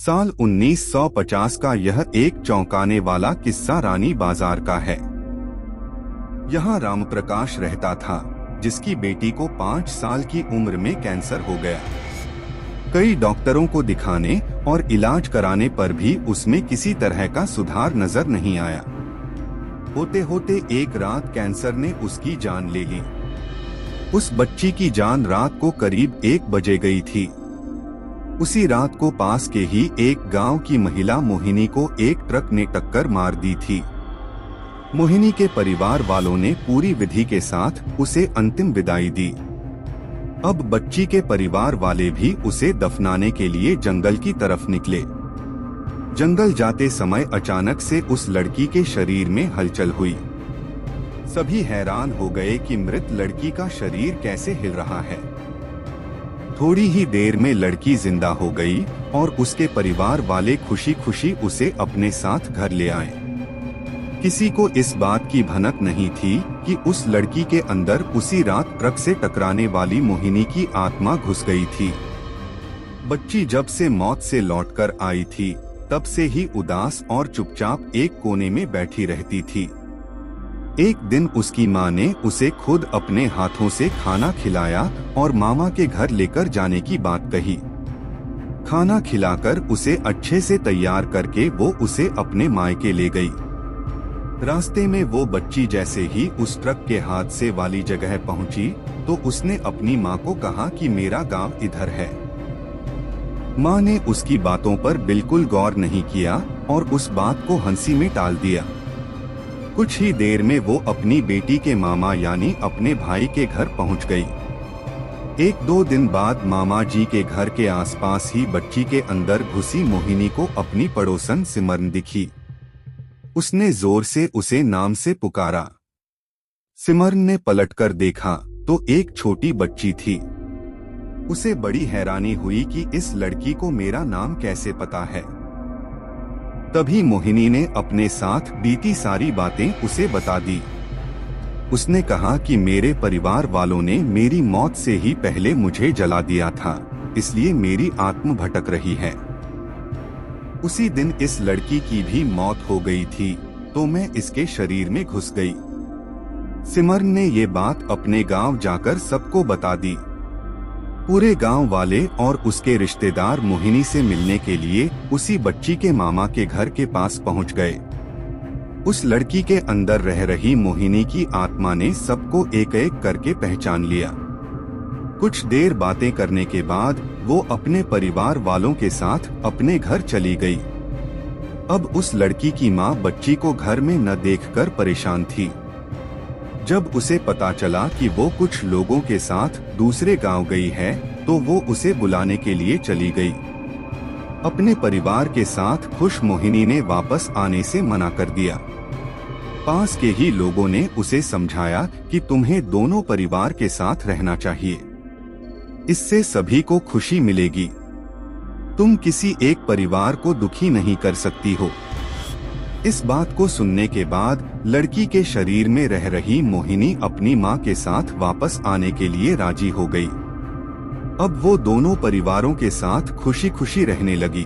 साल 1950 का यह एक चौंकाने वाला किस्सा रानी बाजार का है। यहाँ रामप्रकाश रहता था, जिसकी बेटी को 5 साल की उम्र में कैंसर हो गया। कई डॉक्टरों को दिखाने और इलाज कराने पर भी उसमें किसी तरह का सुधार नजर नहीं आया। होते होते एक रात कैंसर ने उसकी जान ले ली। उस बच्ची की जान रात को करीब 1 बजे गई थी। उसी रात को पास के ही एक गांव की महिला मोहिनी को एक ट्रक ने टक्कर मार दी थी। मोहिनी के परिवार वालों ने पूरी विधि के साथ उसे अंतिम विदाई दी। अब बच्ची के परिवार वाले भी उसे दफनाने के लिए जंगल की तरफ निकले। जंगल जाते समय अचानक से उस लड़की के शरीर में हलचल हुई। सभी हैरान हो गए कि मृत लड़की का शरीर कैसे हिल रहा है। थोड़ी ही देर में लड़की जिंदा हो गई और उसके परिवार वाले खुशी खुशी उसे अपने साथ घर ले आए। किसी को इस बात की भनक नहीं थी कि उस लड़की के अंदर उसी रात ट्रक से टकराने वाली मोहिनी की आत्मा घुस गई थी। बच्ची जब से मौत से लौटकर आई थी, तब से ही उदास और चुपचाप एक कोने में बैठी रहती थी। एक दिन उसकी माँ ने उसे खुद अपने हाथों से खाना खिलाया और मामा के घर लेकर जाने की बात कही। खाना खिलाकर उसे अच्छे से तैयार करके वो उसे अपने मायके ले गई। रास्ते में वो बच्ची जैसे ही उस ट्रक के हादसे वाली जगह पहुंची, तो उसने अपनी माँ को कहा कि मेरा गांव इधर है। माँ ने उसकी बातों पर बिल्कुल गौर नहीं किया और उस बात को हंसी में टाल दिया। कुछ ही देर में वो अपनी बेटी के मामा यानी अपने भाई के घर पहुंच गई। 1-2 दिन बाद मामा जी के घर के आसपास ही बच्ची के अंदर घुसी मोहिनी को अपनी पड़ोसन सिमरन दिखी। उसने जोर से उसे नाम से पुकारा। सिमरन ने पलटकर देखा तो एक छोटी बच्ची थी। उसे बड़ी हैरानी हुई कि इस लड़की को मेरा नाम कैसे पता है। तभी मोहिनी ने अपने साथ बीती सारी बातें उसे बता दी। उसने कहा कि मेरे परिवार वालों ने मेरी मौत से ही पहले मुझे जला दिया था, इसलिए मेरी आत्मा भटक रही है। उसी दिन इस लड़की की भी मौत हो गई थी, तो मैं इसके शरीर में घुस गई। सिमरन ने ये बात अपने गांव जाकर सबको बता दी। पूरे गांव वाले और उसके रिश्तेदार मोहिनी से मिलने के लिए उसी बच्ची के मामा के घर के पास पहुंच गए। उस लड़की के अंदर रह रही मोहिनी की आत्मा ने सबको एक एक करके पहचान लिया। कुछ देर बातें करने के बाद वो अपने परिवार वालों के साथ अपने घर चली गई। अब उस लड़की की माँ बच्ची को घर में न देखकर परेशान थी। जब उसे पता चला कि वो कुछ लोगों के साथ दूसरे गांव गई है, तो वो उसे बुलाने के लिए चली गई। अपने परिवार के साथ खुश मोहिनी ने वापस आने से मना कर दिया। पास के ही लोगों ने उसे समझाया कि तुम्हें दोनों परिवार के साथ रहना चाहिए, इससे सभी को खुशी मिलेगी। तुम किसी एक परिवार को दुखी नहीं कर सकती हो। इस बात को सुनने के बाद लड़की के शरीर में रह रही मोहिनी अपनी माँ के साथ वापस आने के लिए राजी हो गई। अब वो दोनों परिवारों के साथ खुशी खुशी रहने लगी।